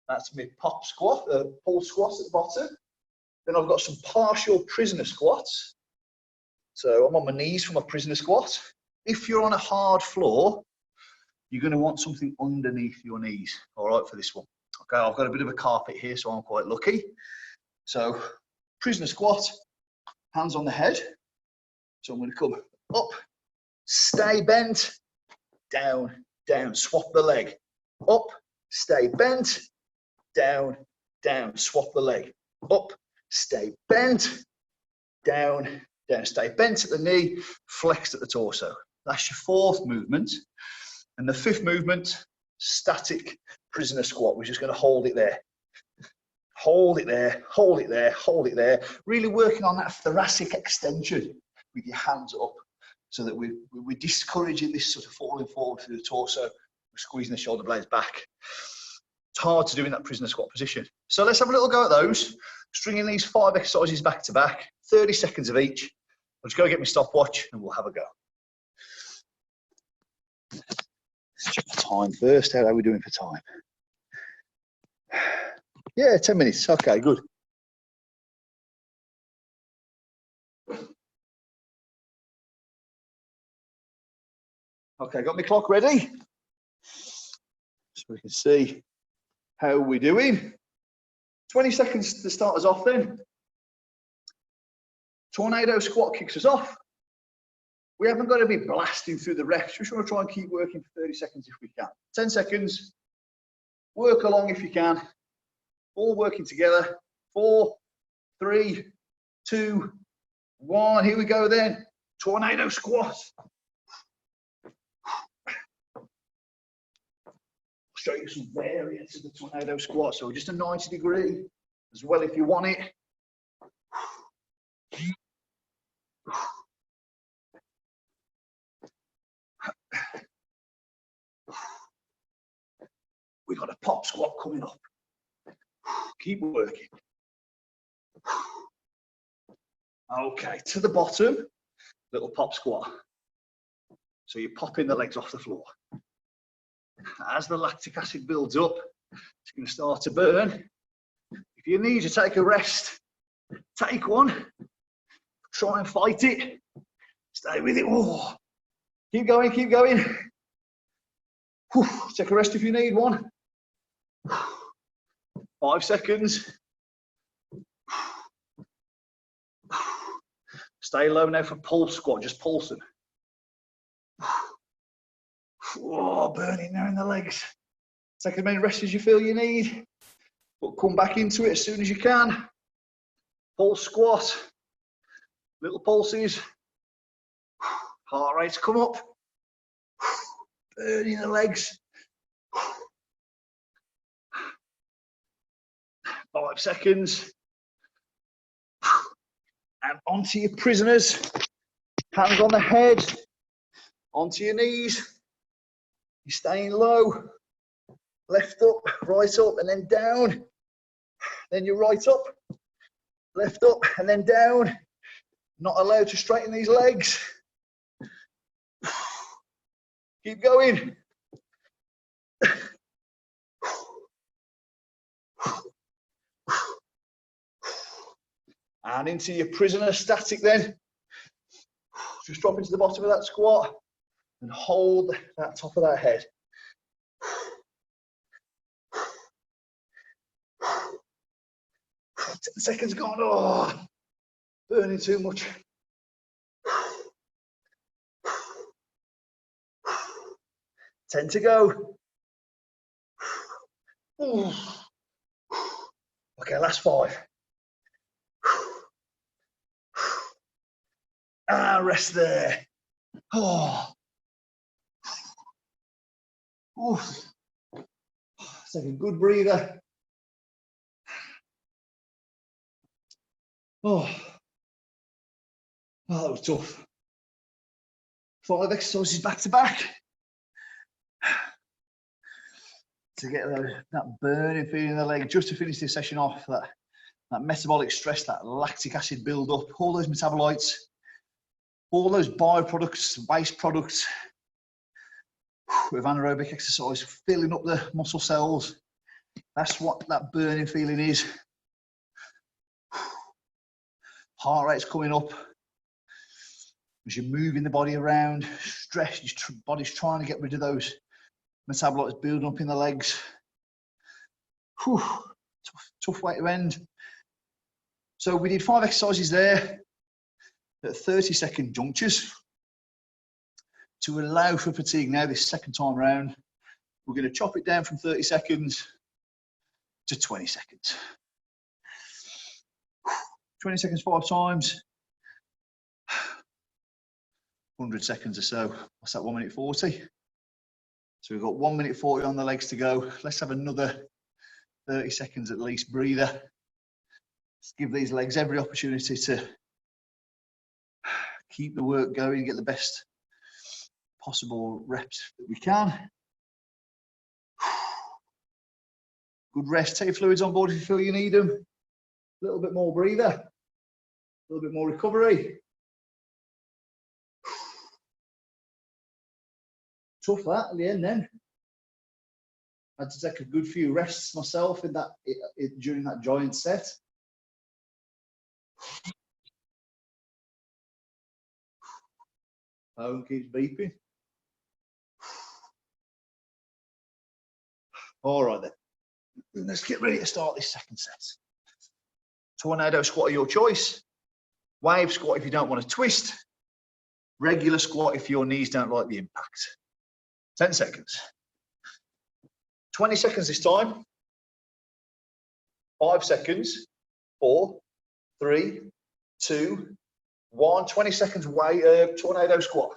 That's my pop squat, pulse squat at the bottom. Then I've got some partial prisoner squats. So I'm on my knees for my prisoner squat. If you're on a hard floor, you're going to want something underneath your knees, all right, for this one. Okay, I've got a bit of a carpet here, so I'm quite lucky. So, prisoner squat, hands on the head. So I'm going to come up, stay bent, down, down, swap the leg. Up, stay bent, down, down, swap the leg. Up, stay bent, down, down, stay bent at the knee, flexed at the torso. That's your fourth movement. And the fifth movement, static prisoner squat. We're just going to hold it there. Hold it there, hold it there, hold it there. Really working on that thoracic extension with your hands up so that we're discouraging this sort of falling forward through the torso. We're squeezing the shoulder blades back. It's hard to do in that prisoner squat position. So let's have a little go at those. Stringing these 5 exercises back to back, 30 seconds of each. I'll just go get my stopwatch and we'll have a go. Let's check the time first. How are we doing for time? Yeah, 10 minutes. Okay, good. Okay, got my clock ready. So we can see how we're doing. 20 seconds to start us off then. Tornado squat kicks us off. We haven't got to be blasting through the reps. We just want to try and keep working for 30 seconds if we can. 10 seconds. Work along if you can. All working together. 4, 3, 2, 1. Here we go then. Tornado squat. I'll show you some variants of the tornado squat. So just a 90 degree as well if you want it. We've got a pop squat coming up. Keep working. Okay, to the bottom, little pop squat. So you're popping the legs off the floor. As the lactic acid builds up, it's going to start to burn. If you need to take a rest, take one. Try and fight it. Stay with it. Oh. Keep going, keep going. Whew. Take a rest if you need one. 5 seconds. Stay low now for pulse squat, just pulsing. Oh, burning there in the legs. Take as many rests as you feel you need, but come back into it as soon as you can. Pulse squat, little pulses. Heart rates come up. Burning the legs. 5 seconds. And onto your prisoners. Hands on the head. Onto your knees. You're staying low. Left up, right up, and then down. Then you're right up. Left up, and then down. Not allowed to straighten these legs. Keep going. And into your prisoner static then. Just drop into the bottom of that squat and hold that top of that head. 10 seconds gone. Oh, burning too much. 10 to go. Ooh. Okay, last 5. And rest there. Oh. Ooh. Take a good breather. Oh, that was tough. 5 exercises back to back to get that burning feeling in the leg, just to finish this session off. That metabolic stress, that lactic acid build up, all those metabolites, all those byproducts, waste products with anaerobic exercise, filling up the muscle cells. That's what that burning feeling is. Heart rate's coming up as you're moving the body around. Stress, your body's trying to get rid of those metabolites building up in the legs. Whew, tough way to end. So we did 5 exercises there at 30-second junctures to allow for fatigue. Now this second time round, we're going to chop it down from 30 seconds to 20 seconds. 20 seconds 5 times, 100 seconds or so. What's that, 1 minute 40? So we've got 1 minute 40 on the legs to go. Let's have another 30 seconds at least breather. Let's give these legs every opportunity to keep the work going, get the best possible reps that we can. Good rest, take fluids on board if you feel you need them. A little bit more breather, a little bit more recovery. Tough that at the end then. I had to take a good few rests myself in that during that giant set. Phone keeps beeping. All right then. Let's get ready to start this second set. Tornado squat of your choice. Wave squat if you don't want to twist. Regular squat if your knees don't like the impact. 10 seconds. 20 seconds this time. 5 seconds. 4, 3, 2, 1. 20 seconds tornado squat.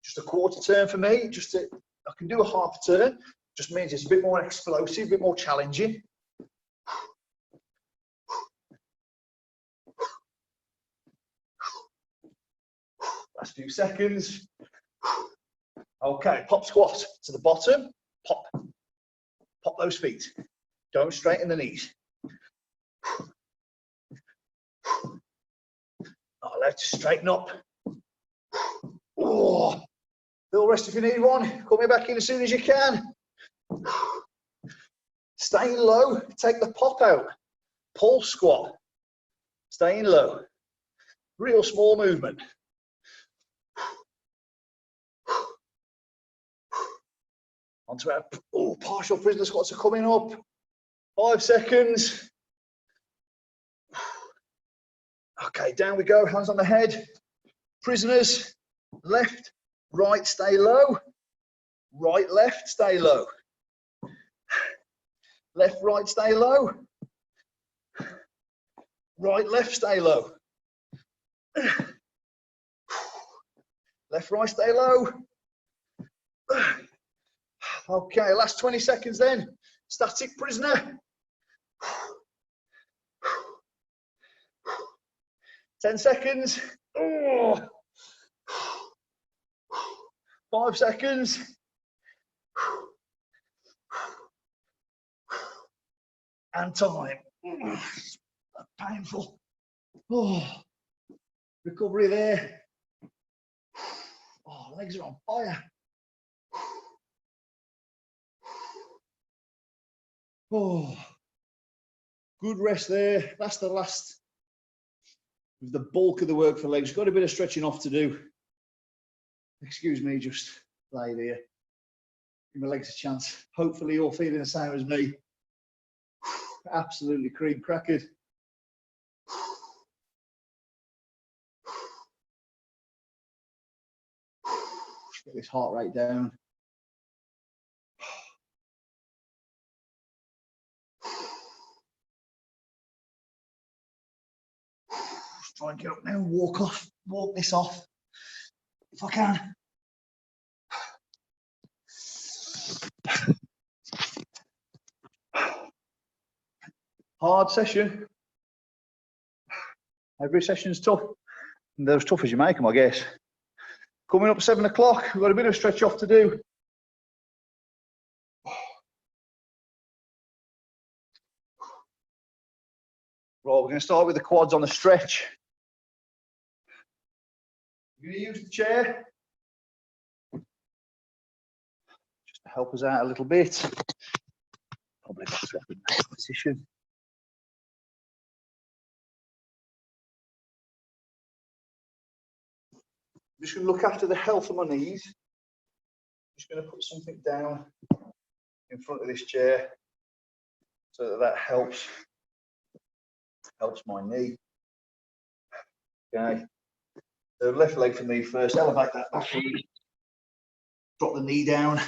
Just a quarter turn for me. I can do a half turn. Just means it's a bit more explosive, a bit more challenging. Last few seconds. Okay, pop squat to the bottom. Pop. Pop those feet. Don't straighten the knees. Not allowed to straighten up. Oh, little rest if you need one. Call me back in as soon as you can. Staying low. Take the pop out. Pull squat. Staying low. Real small movement. Onto our partial prisoner squats are coming up. 5 seconds. Okay, down we go. Hands on the head. Prisoners. Left, right, stay low. Right, left, stay low. Left, right, stay low. Right, left, stay low. Left, right, stay low. Okay, last 20 seconds then. Static prisoner. 10 seconds. 5 seconds. And time. Painful. Recovery there. Legs are on fire. Good rest there. That's the last of the bulk of the work for legs. Got a bit of stretching off to do. Excuse me, just lay there. Give my legs a chance. Hopefully you're feeling the same as me. Absolutely cream crackered. Get this heart rate down. Just try and get up now and walk this off if I can. Hard session. Every session's tough. And they're as tough as you make them, I guess. Coming up 7 o'clock, we've got a bit of stretch off to do. Right, we're going to start with the quads on the stretch. We're going to use the chair just to help us out a little bit. Probably better in that position. I'm just going to look after the health of my knees. I'm just going to put something down in front of this chair so that helps my knee. Okay. So left leg for me first. Elevate that back knee. Drop the knee down.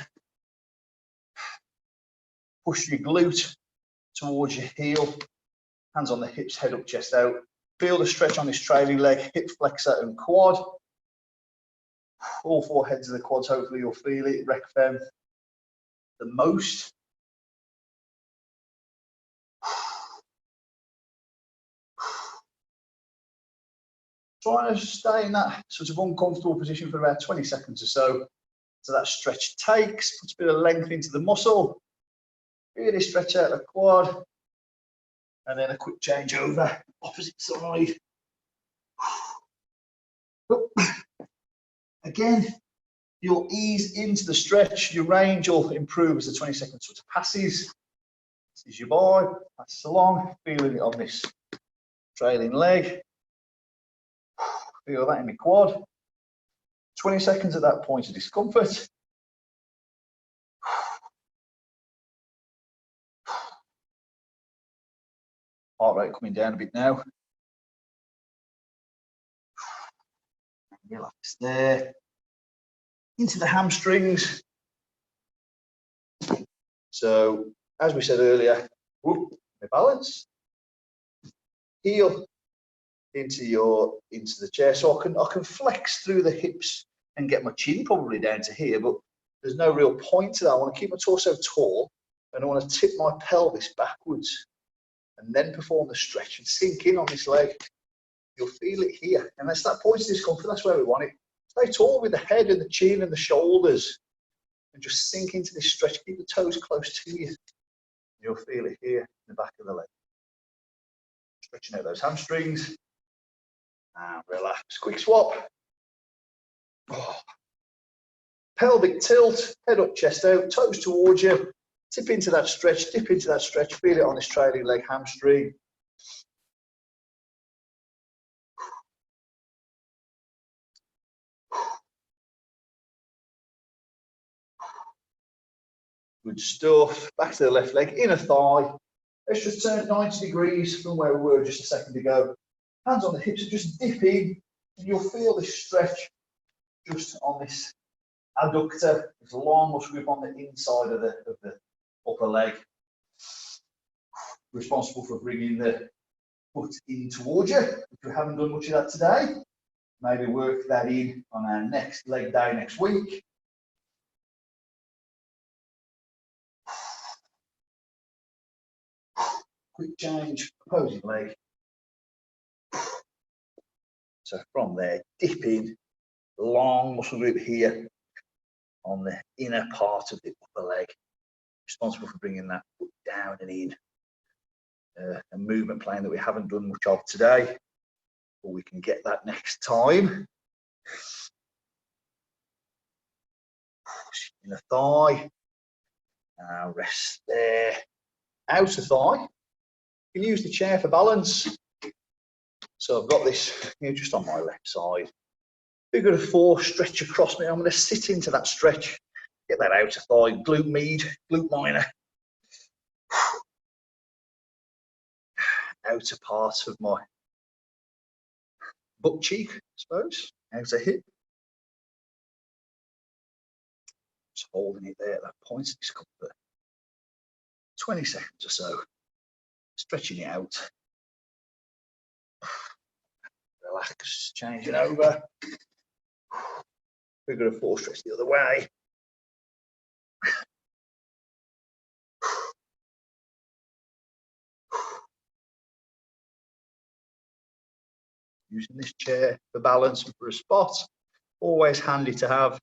Push your glute towards your heel. Hands on the hips, head up, chest out. Feel the stretch on this trailing leg, hip flexor and quad. All 4 heads of the quads, hopefully you'll feel it. Rec them the most. Trying to stay in that sort of uncomfortable position for about 20 seconds or so. So that stretch takes, puts a bit of length into the muscle. Really stretch out the quad. And then a quick change over, opposite side. Again, you'll ease into the stretch. Your range will improve as the 20 seconds sort of passes. This is your boy, passes along, feeling it on this trailing leg. Feel that in my quad. 20 seconds at that point of discomfort. Heart rate coming down a bit now. Relax there. Into the hamstrings. So, as we said earlier, whoop, balance. Heel into the chair, so I can flex through the hips and get my chin probably down to here, but there's no real point to that. I want to keep my torso tall, and I want to tip my pelvis backwards, and then perform the stretch and sink in on this leg. You'll feel it here, and that's that point of discomfort. That's where we want it. Stay tall with the head and the chin and the shoulders, and just sink into this stretch. Keep the toes close to you. You'll feel it here in the back of the leg. Stretching out those hamstrings. And relax. Quick swap. Oh. Pelvic tilt. Head up, chest out. Toes towards you. Tip into that stretch. Dip into that stretch. Feel it on this trailing leg hamstring. Good stuff. Back to the left leg. Inner thigh. Let's just turn 90 degrees from where we were just a second ago. Hands on the hips and just dip in, and you'll feel this stretch just on this adductor, this long muscle group on the inside of the upper leg. Responsible for bringing the foot in towards you. If you haven't done much of that today, maybe work that in on our next leg day next week. Quick change, opposing leg. So from there, dip in, long muscle group here on the inner part of the upper leg, responsible for bringing that foot down and in. A movement plan that we haven't done much of today, but we can get that next time. Inner thigh, now rest there. Outer thigh, you can use the chair for balance. So I've got this here just on my left side. Figure of four, stretch across me. I'm going to sit into that stretch. Get that outer thigh, glute med, glute minor. Outer part of my butt cheek, I suppose. Outer hip. Just holding it there at that point of discomfort. 20 seconds or so. Stretching it out. Relax, change it over. Figure of four, stretch the other way. Using this chair for balance and for a spot. Always handy to have.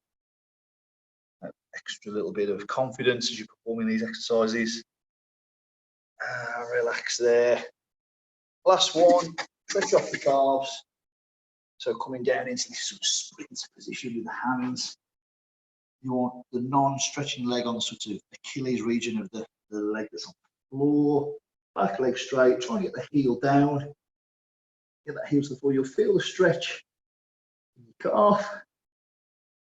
An extra little bit of confidence as you're performing these exercises. Relax there. Last one, stretch off the calves. So coming down into this sort of sprint position with the hands. You want the non-stretching leg on the sort of Achilles region of the leg that's on the floor. Back leg straight, try and get the heel down. Get that heel to the floor. You'll feel the stretch in your calf.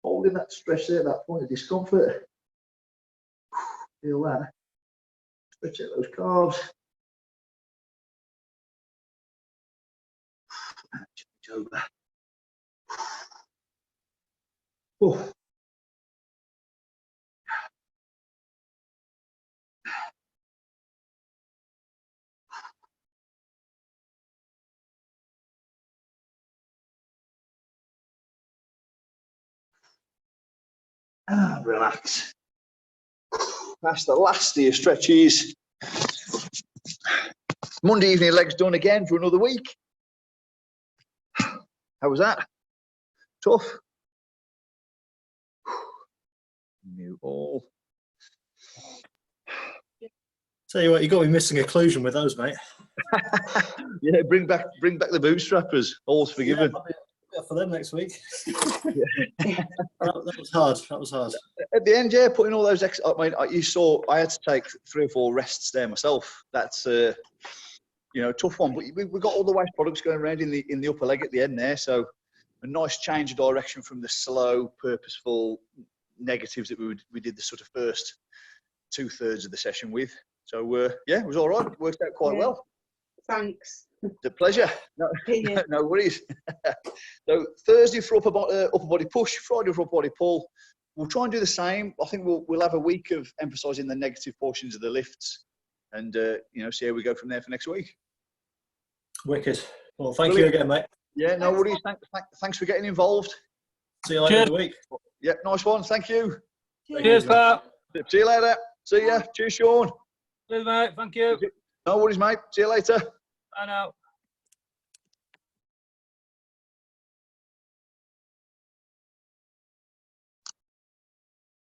Holding that stretch there at that point of discomfort. Feel that. Stretch out those calves. Change over. Oh. And relax. That's the last of your stretches. Monday evening legs done again for another week. How was that? Tough. New ball. Tell you what, you got to be missing occlusion with those, mate. Yeah, bring back the bootstrappers. All's forgiven. Yeah, for them next week. that was hard. That was hard. At the end, yeah, putting all those. I mean, you saw. I had to take 3 or 4 rests there myself. That's tough one. But we got all the waste products going around in the upper leg at the end there. So a nice change of direction from the slow, purposeful negatives that we did the sort of first 2/3 of the session with. So yeah, it was all right. It worked out quite well. Thanks. It's a pleasure. No, no worries. So Thursday for upper body push, Friday for upper body pull. We'll try and do the same. I think we'll have a week of emphasising the negative portions of the lifts, and see how we go from there for next week. Wicked. Well, thank you again, mate. Yeah, no worries. Thanks for getting involved. See you later in the week. Yeah, nice one. Thank you. Cheers, Pat. See you later. See ya. Cheers, Sean. Cheers, mate. Thank you. No worries, mate. See you later. Bye now.